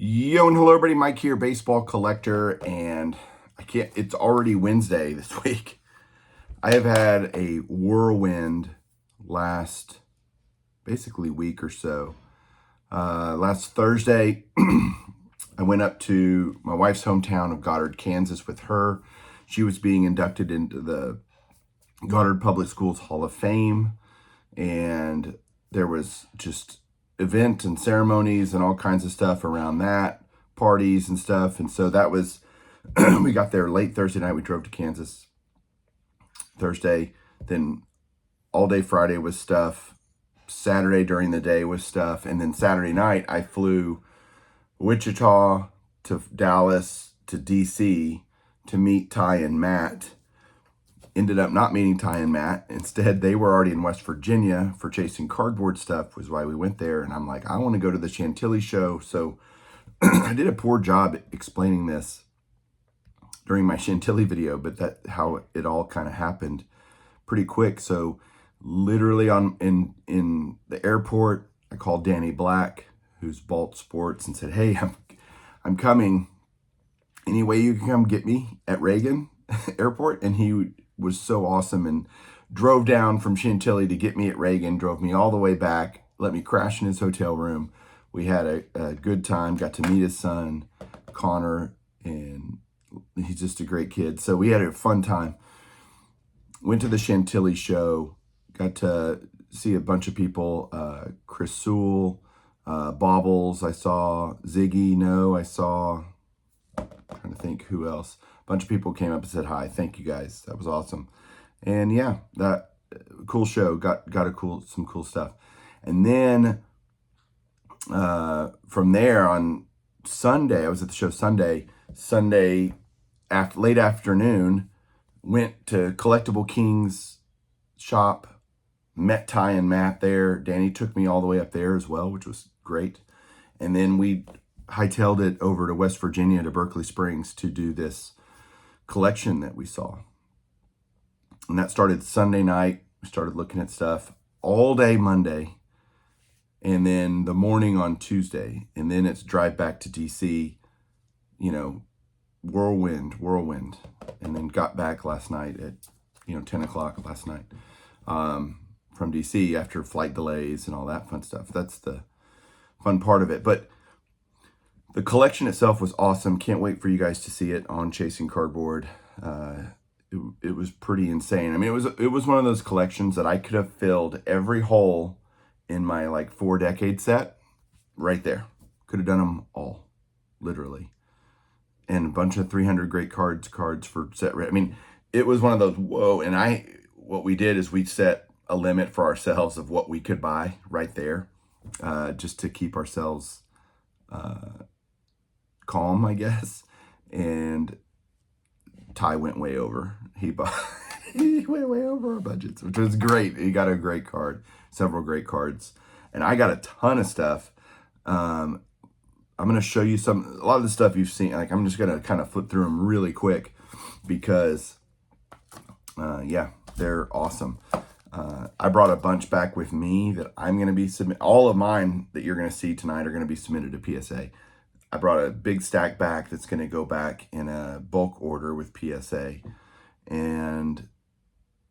Yo and hello everybody, Mike here, baseball collector, and it's already Wednesday this week. I have had a whirlwind last basically week or so. Last Thursday, I went up to my wife's hometown of Goddard, Kansas with her. She was being inducted into the Goddard Public Schools Hall of Fame, and there was just event and ceremonies and all kinds of stuff around that, parties and stuff. And so that was, we got there late Thursday night. We drove to Kansas Thursday, then all day Friday was stuff. Saturday during the day was stuff. And then Saturday night, I flew Wichita to Dallas to DC to meet Ty and Matt. Ended up not meeting Ty and Matt. Instead, they were already in West Virginia for Chasing Cardboard stuff, was why we went there. And I'm like, I want to go to the Chantilly show. So I did a poor job explaining this during my Chantilly video, but that's how it all kind of happened pretty quick. So literally in the airport, I called Danny Black, who's Bolt Sports, and said, hey, I'm coming. Any way you can come get me at Reagan Airport? And he was so awesome and drove down from Chantilly to get me at Reagan, drove me all the way back, let me crash in his hotel room. We had a good time, got to meet his son, Connor, and he's just a great kid. So we had a fun time. Went to the Chantilly show, got to see a bunch of people, Chris Sewell, Bobbles, I saw Ziggy, I saw, I'm trying to think who else. A bunch of people came up and said hi. Thank you guys. That was awesome. And yeah, that cool show. Got some cool stuff. And then from there on Sunday, I was at the show Sunday after late afternoon, went to Collectible Kings shop, met Ty and Matt there. Danny took me all the way up there as well, which was great. And then we hightailed it over to West Virginia to Berkeley Springs to do this collection that we saw. And that started Sunday night. We started looking at stuff all day Monday, and then the morning on Tuesday, and then it's drive back to DC, whirlwind, and then got back last night at 10 o'clock last night from DC after flight delays and all that fun stuff. That's the fun part of it. But the collection itself was awesome. Can't wait for you guys to see it on Chasing Cardboard. It was pretty insane. I mean, it was one of those collections that I could have filled every hole in my 4-decade set right there. Could have done them all, literally. And a bunch of 300 great cards for set. I mean, it was one of those, whoa. And what we did is we set a limit for ourselves of what we could buy right there, just to keep ourselves calm, I guess. And Ty went way over. He went way over our budgets, which was great. He got a great card, several great cards, and I got a ton of stuff. I'm going to show you a lot of the stuff you've seen. I'm just going to kind of flip through them really quick because, yeah, they're awesome. I brought a bunch back with me that I'm going to be all of mine that you're going to see tonight are going to be submitted to PSA. I brought a big stack back that's going to go back in a bulk order with PSA. And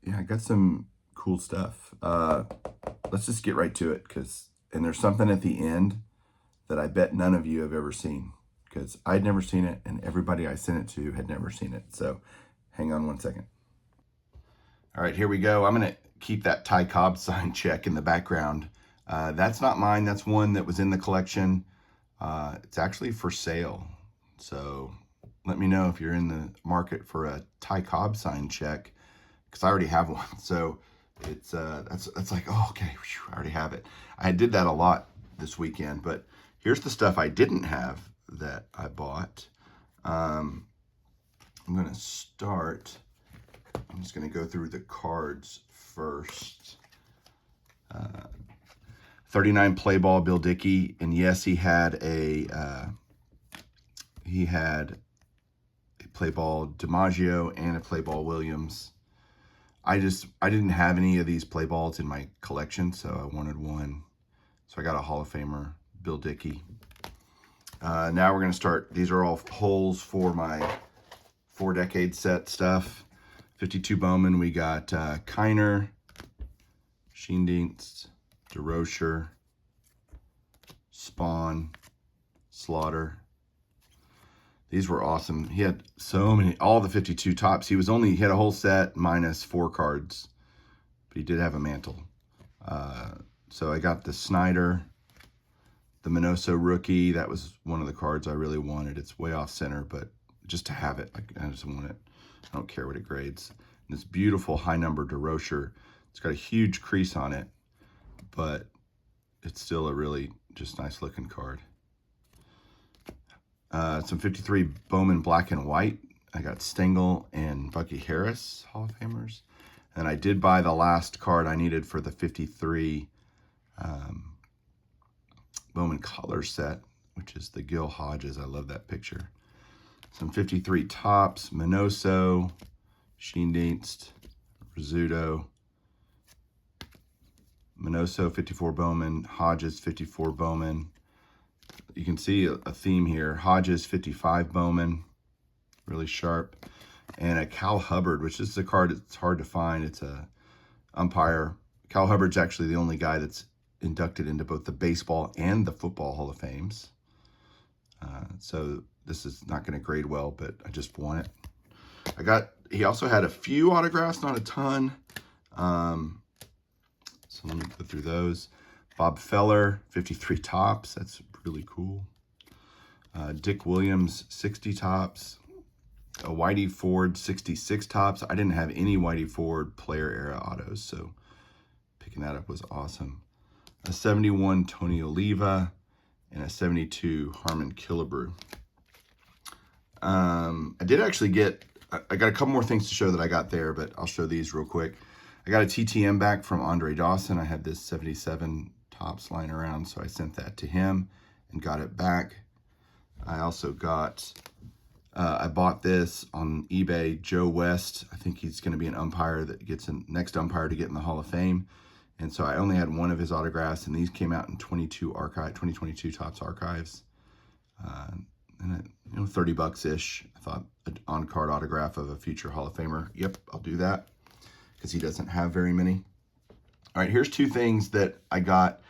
yeah, I got some cool stuff. Let's just get right to it and there's something at the end that I bet none of you have ever seen because I'd never seen it and everybody I sent it to had never seen it. So hang on one second. All right, here we go. I'm going to keep that Ty Cobb sign check in the background. That's not mine. That's one that was in the collection. It's actually for sale. So let me know if you're in the market for a Ty Cobb sign check, because I already have one. So it's that's like, oh, okay, whew, I already have it. I did that a lot this weekend, but here's the stuff I didn't have that I bought. I'm going to start. I'm just going to go through the cards first. 39 play ball Bill Dickey, and yes, he had a play ball DiMaggio and a play ball Williams. I didn't have any of these play balls in my collection, so I wanted one. So I got a Hall of Famer Bill Dickey. Now we're going to start. These are all holes for my 4-decade set stuff. 52 Bowman, we got Kiner, Schoendienst, DeRocher, Spawn, Slaughter. These were awesome. He had so many, all the 52 Topps. He had a whole set minus 4 cards, but he did have a mantle. So I got the Snyder, the Minoso rookie. That was one of the cards I really wanted. It's way off center, but just to have it, I just want it. I don't care what it grades. And this beautiful high number DeRocher. It's got a huge crease on it, but it's still a really just nice looking card. Some 53 Bowman black and white. I got Stengel and Bucky Harris, Hall of Famers. And I did buy the last card I needed for the 53 Bowman color set, which is the Gil Hodges. I love that picture. Some 53 Topps, Minoso, Schoendienst, Rizzuto, Minoso 54 Bowman, Hodges 54 Bowman. You can see a theme here. Hodges 55 Bowman, really sharp. And a Cal Hubbard, which is a card that's hard to find. It's a umpire. Cal Hubbard's actually the only guy that's inducted into both the baseball and the football Hall of Fames. So this is not going to grade well, but I just want it. He also had a few autographs, not a ton. So let me go through those. Bob Feller, 53 Topps. That's really cool. Dick Williams, 60 Topps. A Whitey Ford, 66 Topps. I didn't have any Whitey Ford player era autos, so picking that up was awesome. A 71 Tony Oliva and a 72 Harmon Killebrew. I did actually get, I got a couple more things to show that I got there, but I'll show these real quick. I got a TTM back from Andre Dawson. I had this 77 Topps lying around, so I sent that to him and got it back. I also got, I bought this on eBay, Joe West. I think he's going to be an umpire that gets a next umpire to get in the Hall of Fame. And so I only had one of his autographs, and these came out in 2022 Topps Archives. And $30-ish. I thought an on-card autograph of a future Hall of Famer. Yep, I'll do that because he doesn't have very many. All right, here's two things that I got,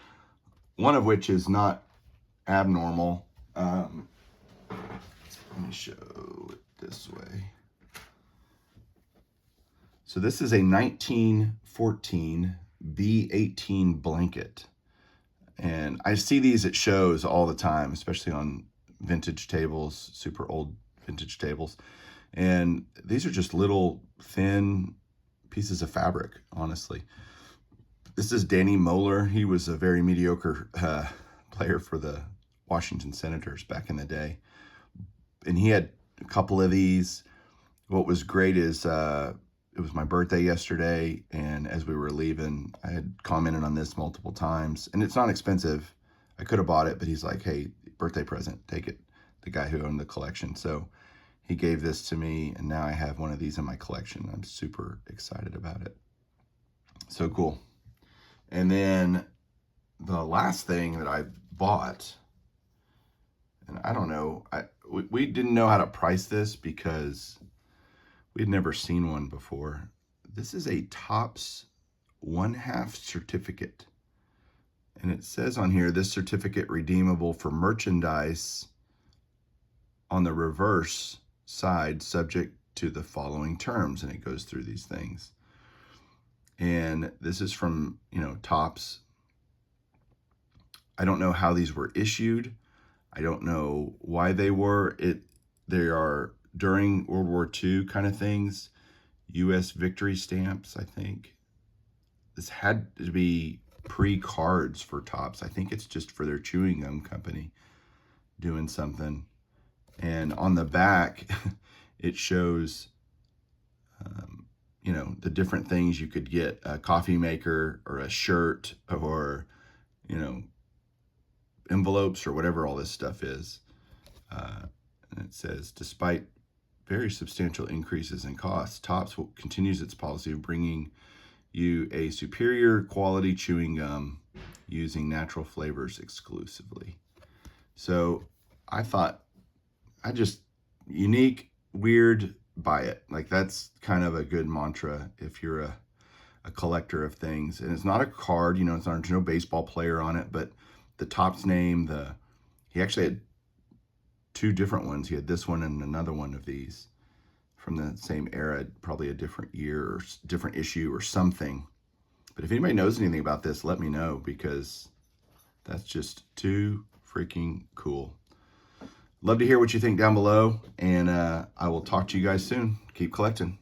one of which is not abnormal. Let me show it this way. So this is a 1914 B18 blanket. And I see these at shows all the time, especially on vintage tables, super old vintage tables. And these are just little thin pieces of fabric, honestly. This is Danny Moeller. He was a very mediocre player for the Washington Senators back in the day. And he had a couple of these. What was great is it was my birthday yesterday, and as we were leaving, I had commented on this multiple times. And it's not expensive. I could have bought it, but he's like, hey, birthday present, take it. The guy who owned the collection. So he gave this to me, and now I have one of these in my collection. I'm super excited about it. So cool. And then the last thing that I bought, and I don't know, we didn't know how to price this because we'd never seen one before. This is a Topps 1/2 certificate. And it says on here, this certificate redeemable for merchandise on the reverse side, subject to the following terms. And it goes through these things. And this is from, Topps. I don't know how these were issued. I don't know why they were. They are during World War II kind of things. U.S. victory stamps, I think. This had to be pre-cards for Topps. I think it's just for their chewing gum company doing something. And on the back, it shows, the different things you could get, a coffee maker or a shirt or, envelopes or whatever all this stuff is. And it says, despite very substantial increases in costs, Topps continues its policy of bringing you a superior quality chewing gum using natural flavors exclusively. So I thought, unique, weird, buy it. Like, that's kind of a good mantra if you're a collector of things. And it's not a card, there's no baseball player on it, but the Topps name, he actually had two different ones. He had this one and another one of these from the same era, probably a different year or different issue or something. But if anybody knows anything about this, let me know, because that's just too freaking cool. Love to hear what you think down below, and I will talk to you guys soon. Keep collecting.